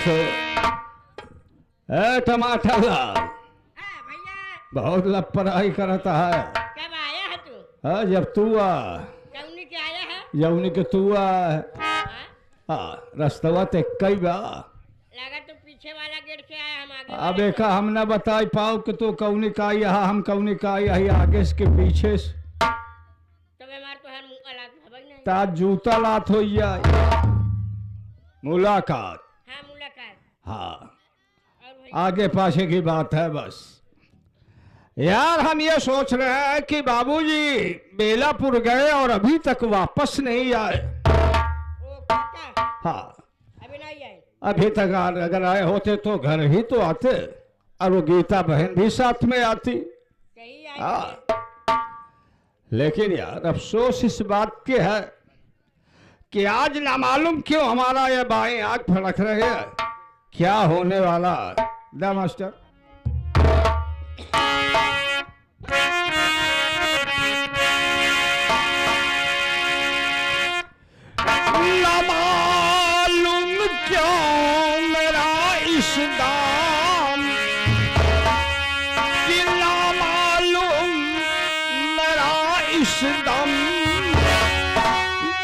खुश हो। टमाटर लाल भैया बहुत लापरवाही करता है। कब आया है तू? हाँ, जब तू आ कौनी के आया है? जौनी के तू आ हाँ? हाँ, रस्तवा ते कई बा। लगा तू पीछे वाला गेट से आया, हम आगे अब वाले एका हम न बताई पाओ कि तू कौनी का यहाँ, हम कौनी का यहाँ, आगे से के पीछे से तो हमार तो हर मुंह अलग भबक नहीं। ता जूता लात हो जाए। मुलाकात हाँ मुलाकात। हाँ, और भैया आगे पाछे की बात है बस। यार हम ये सोच रहे हैं कि बाबूजी बेलापुर गए और अभी तक वापस नहीं आए। ओ काका हाँ, अभी नहीं आए? अभी तक अगर आए होते तो घर ही तो आते, और वो गीता बहन भी साथ में आती। सही आए हाँ, लेकिन यार अफसोस इस बात की है कि आज ना मालूम क्यों हमारा ये बाएं आंख फड़क रहे हैं। क्या होने वाला है? दा मास्टर। ना मालूम क्यों मेरा इस दाम, कि ना मालूम मेरा इस दम,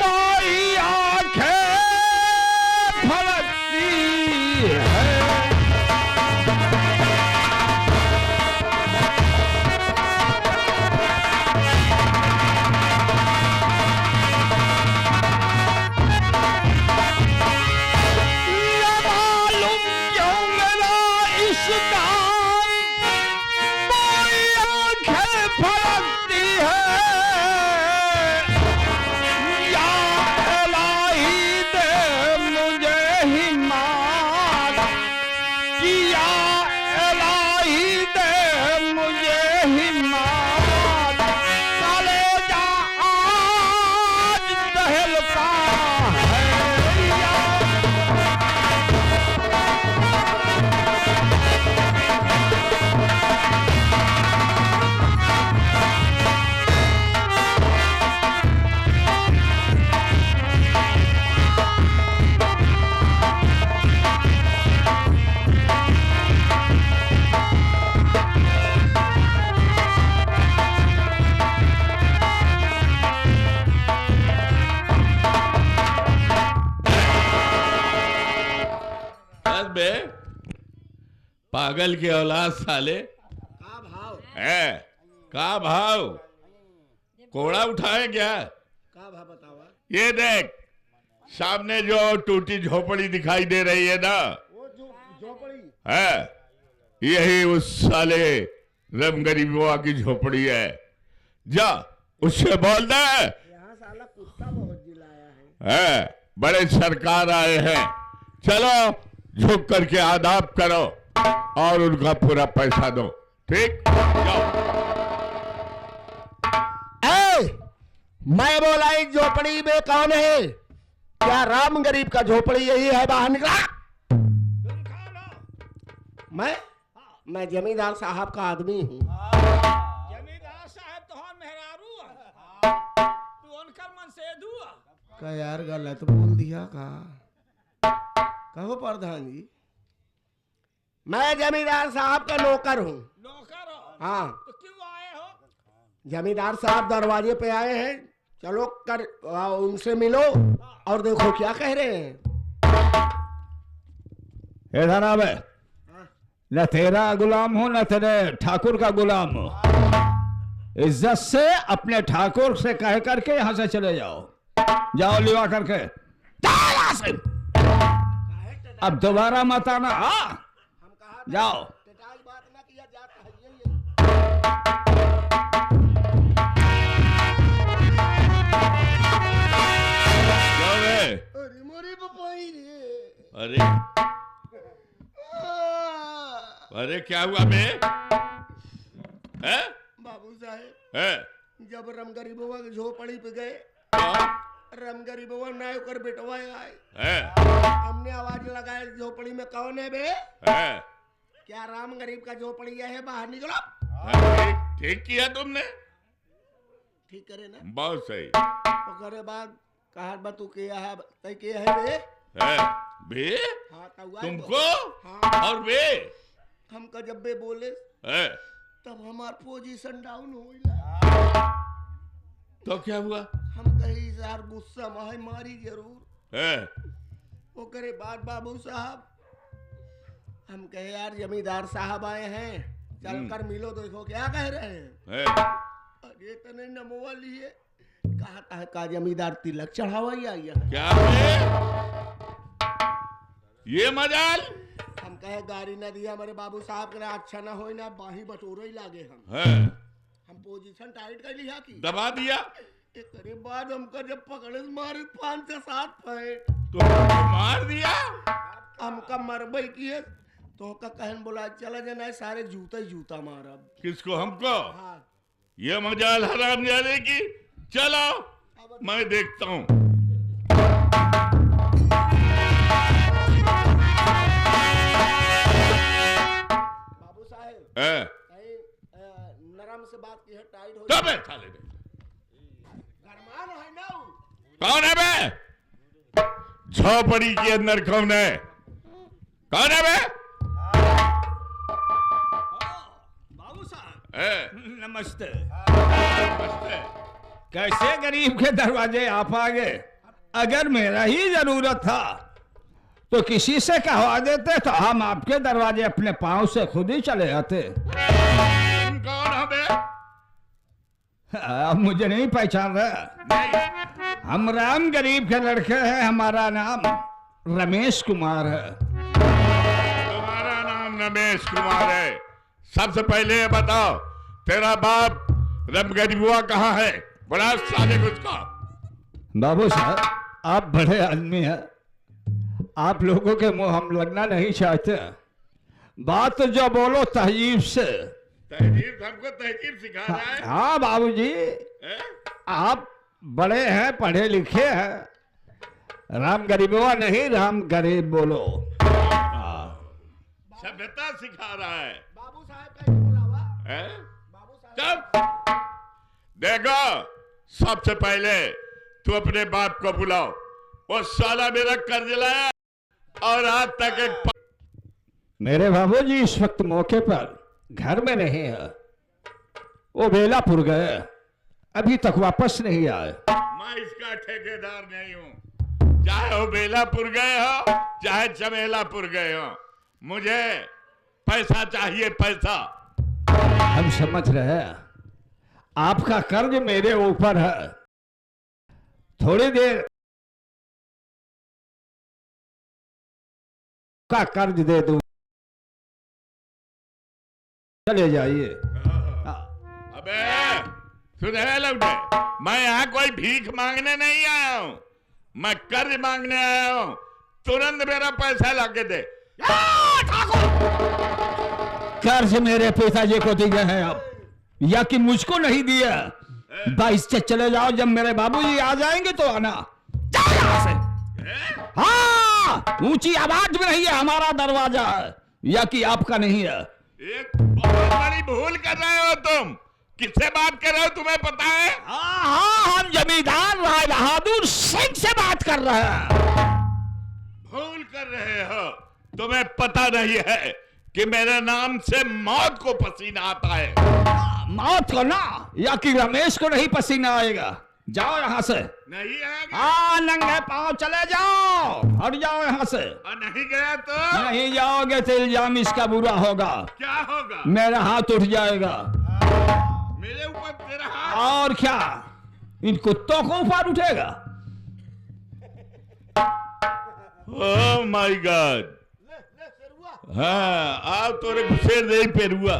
बाई आंखें फड़कती है। ना मालूम क्यों मेरा इस दाम, बाई आंखें फड़कती है। या इलाही दे मुझे हिम्मत, कि या इलाही दे मुझे हिम्मत, कलेजा आज दहलता है। या बस बे पागल की औलाद साले का भाव है। का भाव कोड़ा उठाए क्या? का भाव बतावा? ये देख सामने जो टूटी झोपड़ी दिखाई दे रही है ना, वो जो झोपड़ी है यही उस साले रम गरीबों की झोपड़ी है। जा उससे बोल दे यहाँ साला कुत्ता बहुत जिलाया है। बड़े सरकार आए हैं, चलो झुक करके आदाब करो और उनका पूरा पैसा दो। ठीक, जाओ। मैं बोला इस झोपड़ी में कौन है? क्या राम गरीब का झोपड़ी यही है? बाहर निकला। मैं जमींदार साहब का आदमी हूँ। जमींदार साहब तो हम मेहरारू तू उनकर मन से दुआ का यार गलत बोल दिया का? कहो प्रधान जी, मैं जमींदार साहब का नौकर हूँ। नौकर हो हाँ, तो क्यों आए हो? जमींदार साहब दरवाजे पे आए हैं, चलो कर उनसे मिलो और देखो क्या कह रहे हैं। इधर आवे, न तेरा गुलाम हो न तेरे ठाकुर का गुलाम हो। इज्जत से अपने ठाकुर से कह करके यहां से चले जाओ। जाओ लिवा करके जाओ यहाँ से। अब दोबारा मत आना। हाँ, जाओ। बात ना किया जाता है ये। जाओ बे। अरे मोरे बपाई रे। अरे अरे क्या हुआ बे? बाबू साहेब, है? जब रम गरीबवा के झोपड़ी पे गए, हाँ? रम गरीबवा ना कर बेटवा आए, है? हमने आवाज लगाया झोपड़ी में कौन है बे? है? क्या राम गरीब का झोपड़ी है? बाहर निकलो। ठीक ठीक किया तुमने, ठीक करे ना? बहुत सही। ओकरे बाद कहा बतू किया है तय किया है बे? है? बे हाँ कौआ तुमको हाँ। और बे हमका जब बे बोले है? तब हमार पोजीशन डाउन हो तो क्या हुआ हम कही यार गुस्सा में मारी जरूर है? वो करे बात बाबू साहब हम कहे यार जमींदार साहब आए हैं चल कर मिलो देखो क्या कह रहे हैं है? अरे तने नमोवा लिए कहा है का जमींदार तिलक चढ़ावा ही आई है क्या बे? ये मजाल हम कहे गाड़ी न दिया हमारे बाबू साहब के अच्छा ना हो ना बाही बटोरो ही लागे है? हम पोजीशन टाइट कर लिया की दबा दिया एक करे बाद हमका जब पकड़े मारे 5 से 7 पैर तो मार दिया हमका मरबई किए तो का कहन बोला चला जाना सारे जूता ही जूता मारा किसको? हमको? हाँ ये मजाल हराम जाने की। चलो मैं देखता हूँ। बाबू साहेब है? कहीं नरम से बात की है टाइट हो तब है साले बे। गरमान है ना वो। कौन है बे? झोपड़ी के अंदर कौन है? कौन है बे? बाबू साहब है? नमस्ते। नमस्ते। कैसे गरीब के दरवाजे आप आ गए? अगर मेरा ही जरूरत था तो किसी से कहवा देते तो हम आपके दरवाजे अपने पांव से खुद ही चले आते। तुम कौन हो बे? आप मुझे नहीं पहचान रहे? नहीं। हम राम गरीब के लड़के हैं। हमारा नाम रमेश कुमार है। तुम्हारा नाम रमेश कुमार है? सबसे पहले ये बताओ तेरा बाप रम गरीबुआ कहाँ है? बड़ा साले उसका। बाबू साहब आप बड़े आदमी हैं, आप लोगों के मुंह हम लगना नहीं चाहते। बात तो जो बोलो तहजीब से। तहजीब? हमको तहजीब सिखा रहा है? हाँ बाबूजी हैं? आप बड़े हैं, पढ़े लिखे हैं। राम गरीबवा नहीं, राम गरीब बोलो। सभ्यता सिखा रहा है। बाबू साहब का बुलावा हैं? बाबू साहब चुप। देखो सबसे पहले तू अपने बाप को बुलाओ। वो साला मेरा कर्ज लाया और आज तक एक मेरे बाबूजी इस वक्त मौके पर घर में नहीं है। वो बेलापुर गए, अभी तक वापस नहीं आए। मैं इसका ठेकेदार नहीं हूं। चाहे वो बेलापुर गए हो चाहे चमेलापुर गए हो, मुझे पैसा चाहिए, पैसा। हम समझ रहे हैं आपका कर्ज मेरे ऊपर है। थोड़ी देर का कर्ज दे दूं, चले जाइए। अबे सुने लौटे, मैं यहाँ कोई भीख मांगने नहीं आया हूँ, मैं कर्ज मांगने आया हूँ। तुरंत मेरा पैसा लाके दे। कर्ज मेरे पिताजी को दिए हैं अब, या कि मुझको नहीं दिया। 22 से चले जाओ, जब मेरे बाबूजी आ जाएंगे तो आना। जाओ यहाँ से। हाँ, ऊंची आवाज में नहीं है, हमारा दरवाजा है, या कि आपका नहीं है। एक बहुत बड़ी भूल कर रहे हो तुम। किससे बात कर रहे हो तुम्हें पता है? हाँ, हम जमींदार राय बहादुर सिंह से बात कर रहे हैं। भूल कर रहे हो। तुम्हें पता नहीं है कि मेरे नाम से मौत को पसीना आता है। मौत को ना, या कि रमेश को नहीं पसीना आएगा। जाओ यहाँ से। नहीं आएगा? हाँ, नंगे पांव चले जाओ, हट जाओ यहाँ से। और नहीं गया तो? नहीं जाओगे तो इल्जाम इसका बुरा होगा। क्या होगा? मेरा हाथ उठ जाएगा। मेरे ऊपर तेरा हाथ? और क्या, इन कुत्तों को ऊपर उठेगा। Oh my God. हाँ, आओ तोरे घुसेर नहीं पेरुआ।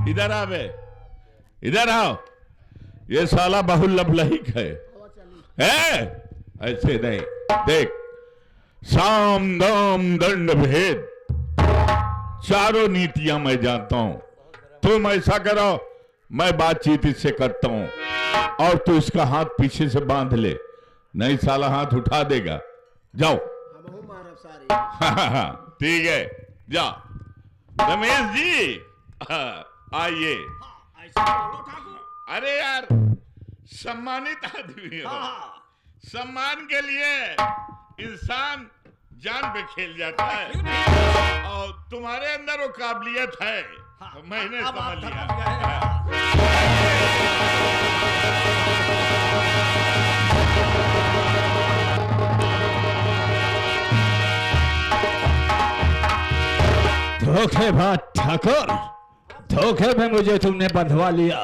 इधर आ बे, इधर आओ। ये साला बहु लबलहिक है। ऐसे नहीं। देख, साम दाम दंड भेद, चारों नीतियां मैं जानता हूं। तुम ऐसा करो, मैं बातचीत इससे करता हूं और तू इसका हाथ पीछे से बांध ले, नहीं साला हाथ उठा देगा। जाओ। ठीक है, जा। रमेश जी आइए। अरे यार, सम्मानित आदमी हो। सम्मान के लिए इंसान जान पे खेल जाता क्यों है। नहीं? और तुम्हारे अंदर वो काबिलियत है, तो मैंने अब आप समझ समझ लिया। गए हैं। धोखेबाज ठाकुर, धोखे में मुझे तुमने बंधवा लिया।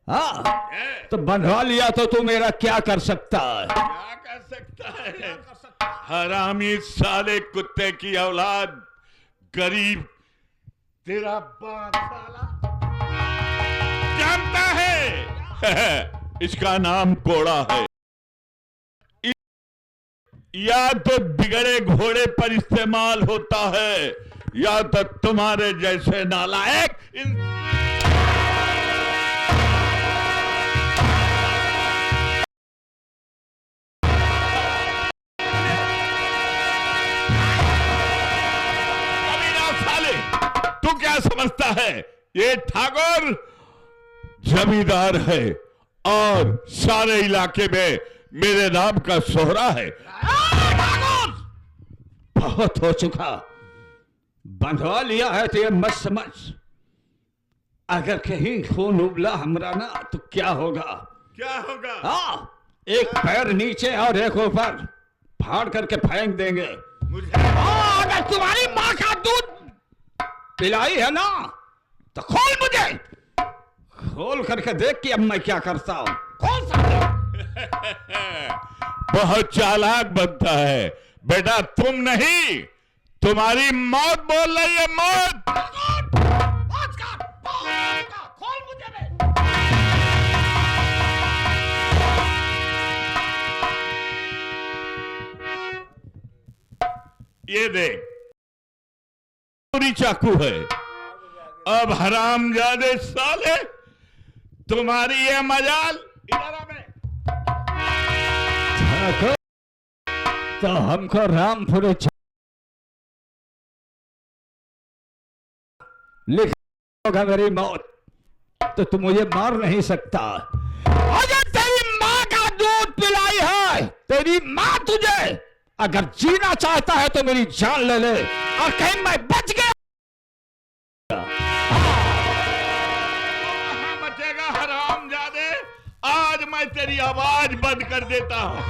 हाँ, ए, तो बंधवा लिया तो तू मेरा क्या कर सकता है? क्या कर सकता है? हरामी साले कुत्ते की औलाद, गरीब तेरा बाप साला जानता है इसका नाम कोड़ा है। या तो बिगड़े घोड़े पर इस्तेमाल होता है, या तो तुम्हारे जैसे नालायक साले। तू क्या समझता है ये ठाकुर जमींदार है और सारे इलाके में मेरे नाम का सोहरा है। बहुत हो चुका, बंधवा लिया है तो ये मत समझ। अगर कहीं खून उबला हमरा ना तो क्या होगा? क्या होगा? हाँ, एक पैर नीचे और एक ऊपर फाड़ करके फेंक देंगे। मुझे हाँ, अगर तुम्हारी माँ का दूध पिलाई है ना तो खोल मुझे, खोल करके देख कि अब मैं क्या करता हूँ। खोल सकते। बहुत चालाक बनता है बेटा, तुम नहीं, तुम्हारी मौत बोल रही है, मौत। खोल मुझे बे। ये देख, पूरी चाकू है। अब हरामजादे साले, तुम्हारी ये मजाल। इधर आ बे। ठाकुर, तो हमको रामपुरी लिख होगा मेरी मौत, तो तू मुझे मार नहीं सकता। अगर तेरी माँ का दूध पिलाई है, तेरी माँ तुझे अगर जीना चाहता है तो मेरी जान ले ले, और कहीं मैं बच गया। कहाँ बचेगा हरामजादे? आज मैं तेरी आवाज बंद कर देता हूं।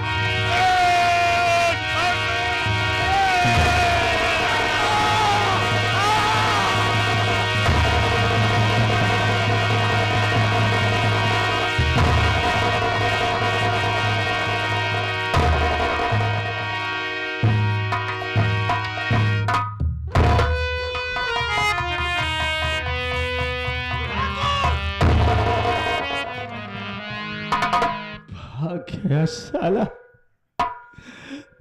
भाग गया साला,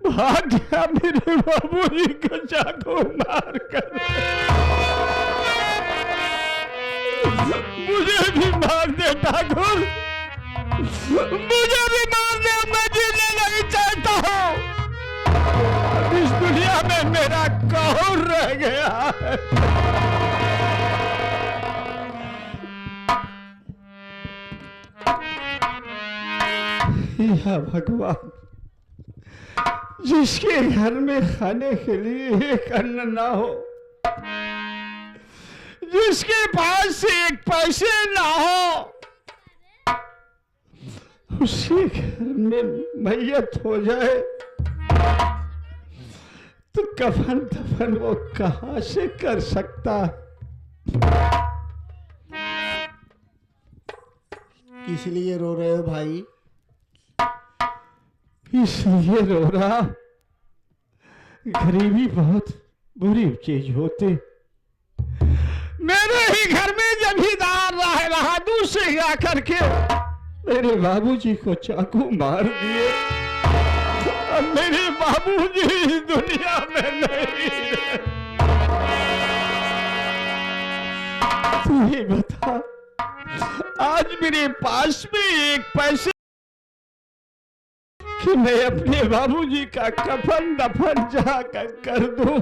भाग गया मेरे बाबूजी को चाकू मार कर। मुझे भी मार दे ठाकुर, मुझे भी मार दे, मैं जीने नहीं चाहता हूँ। इस दुनिया में मेरा कौन रह गया है? या भगवान, जिसके घर में खाने के लिए एक अन्न ना हो, जिसके पास एक पैसे ना हो, उसी घर में मैयत हो जाए तो कफन दफन वो कहां से कर सकता? किस लिए रो रहे हो भाई? इसलिए रो रहा, गरीबी बहुत बुरी चीज होती। मेरे ही घर में जमींदार रहा, दूसरे आकर के मेरे बाबूजी को चाकू मार दिए। अब मेरे बाबूजी इस दुनिया में नहीं रहे। तू ही बता, आज मेरे पास में एक पैसे कि मैं अपने बाबूजी का कफन दफन जाकर कर दूं।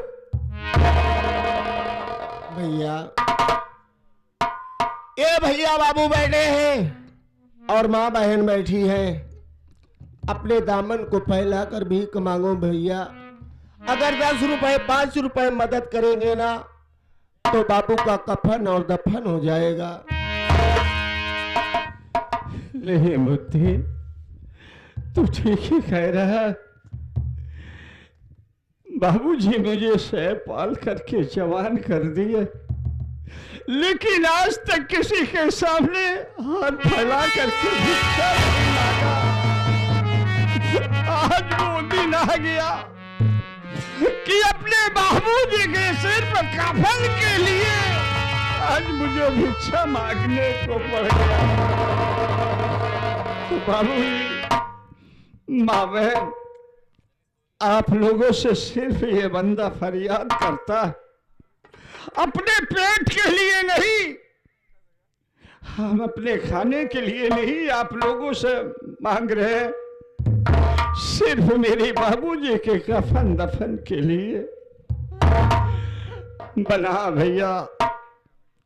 भैया, ये भैया बाबू बैठे हैं और माँ बहन बैठी है। अपने दामन को फैला कर भीख मांगो भैया, अगर 10 रुपए 5 रुपए मदद करेंगे ना तो बाबू का कफन और दफन हो जाएगा। नहीं मुद्दी, तू ठीक ही कह रहा है। बाबूजी मुझे सह पाल करके जवान कर दिए, लेकिन आज तक किसी के सामने हाथ फैला करके भिक्षा नहीं मांगा। आज वो दिन आ गया कि अपने बाबूजी के सिर पर कफन के लिए आज मुझे भिक्षा मांगने को पड़ गया। तो बाबूजी, माँ बहन, आप लोगों से सिर्फ ये बंदा फरियाद करता है, अपने पेट के लिए नहीं, हम अपने खाने के लिए नहीं आप लोगों से मांग रहे हैं, सिर्फ मेरे बाबूजी के कफन दफन के लिए। बना भैया,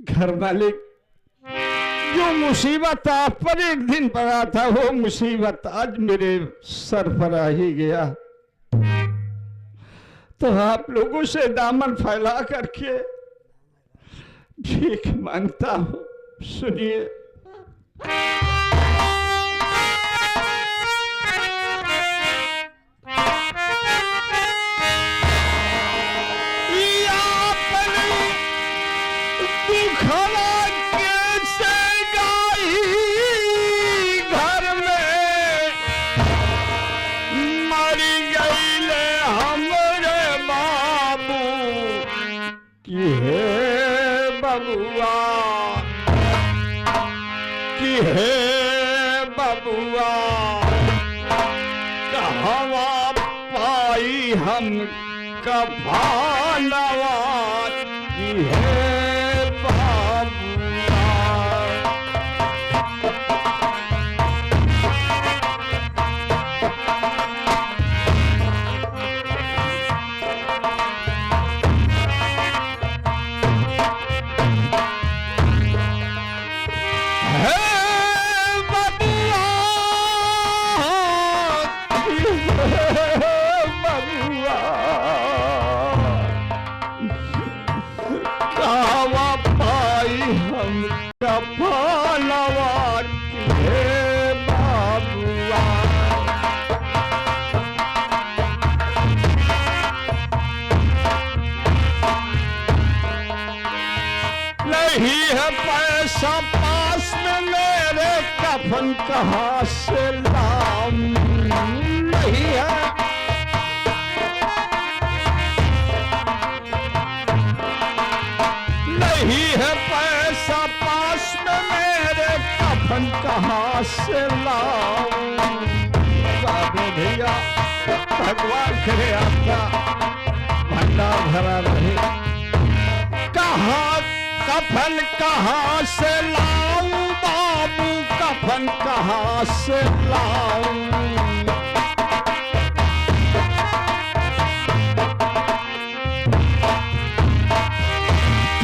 घर मालिक, जो मुसीबत आप पर एक दिन पड़ा था वो मुसीबत आज मेरे सर पर आ ही गया। तो आप लोगों से दामन फैला करके भीख मांगता हूं, सुनिए। हे बबुआ, कहवा पाई हम कफनवा की हे बबुआ। नहीं है पैसा पास में मेरे, कफन कहाँ से लाऊं? नहीं है, नहीं है पैसा पास में मेरे, कफन कहाँ से लाऊं? बाबू भैया, भगवान करे आपका भंडार भरा रहे। कहाँ कफन कहाँ से लाऊं बाबू, कफन कहाँ से लाऊं?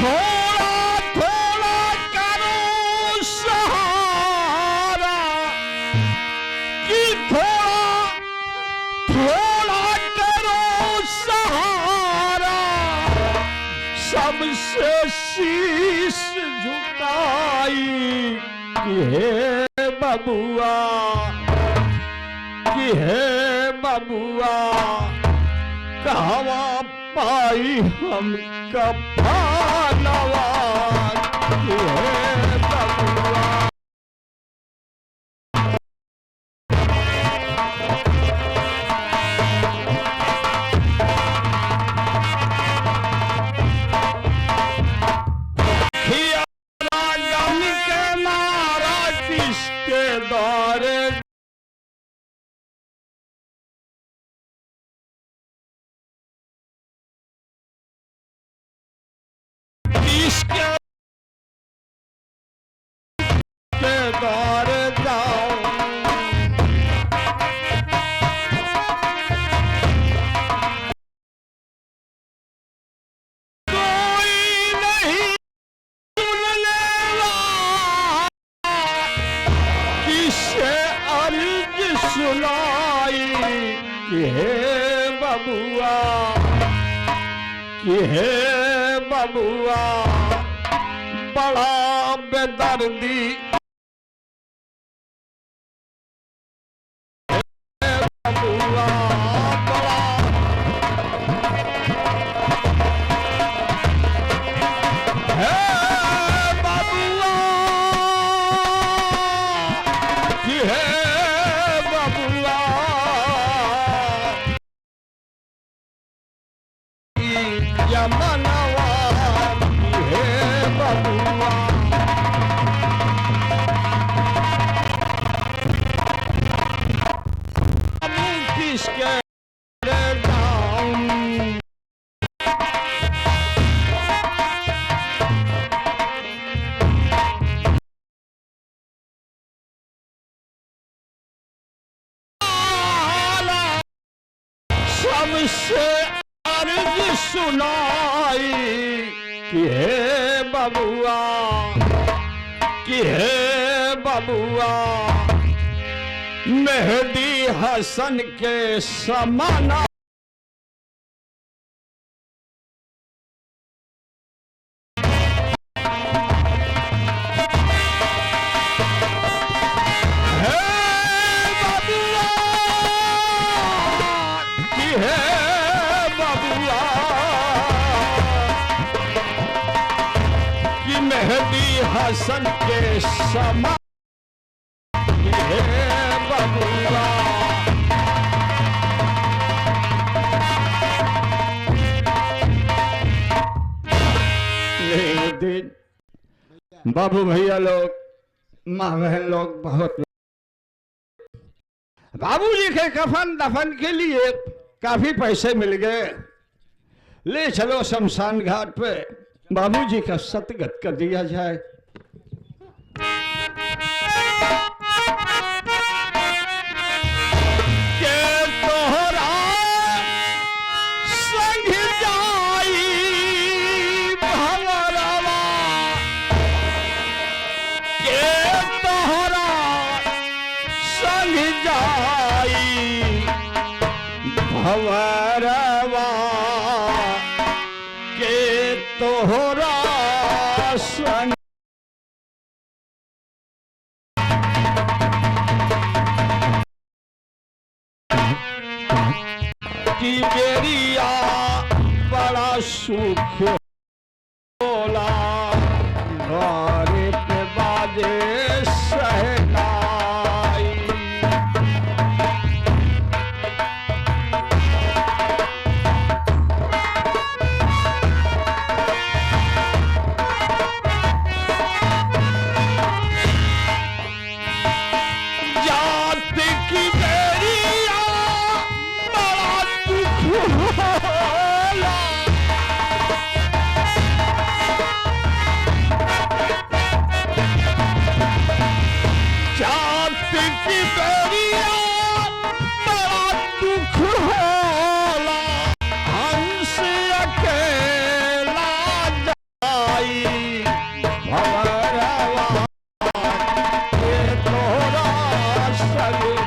थोड़ा थोड़ा करो सहारा, कि थोड़ा थोड़ा करो सहारा, सबसे शीश झुकाई कि हे बबुआ, कि हे बबुआ, कहवा पाई हम कफनवा कि हे बबुआ। सुनाई कि हे बबुआ कि हे बबुआ बड़ा बेदर्दी बबुआ बड़ा हे बबुआ कि हे बबुआ यमनवा कि हे बबुआ किसके दाम सबसे अर्ज सुनाई कि हे बबुआ कि हे बबुआ मेहदी हसन के समाना हे बबुआ कि हे बबुआ कि मेहदी हसन के समा कि हे बबुआ एक दिन बाबू भैया लोग माँ बहन लोग बहुत बाबूजी के कफन दफन के लिए काफी पैसे मिल गए। ले चलो शमशान घाट पे बाबूजी का सतगत कर दिया जाए। के तोहरा संग जाई भंवरवा के तोहरा संग जाई भंवरवा के तोहरा संग की बेरिया बड़ा सुख बोला घरे पे बाजे सहनाई जात की बेरिया बड़ा दुख होला जात की बेरिया बड़ा दुख होला हंस अकेला जाई भंवरवा के तोरा संग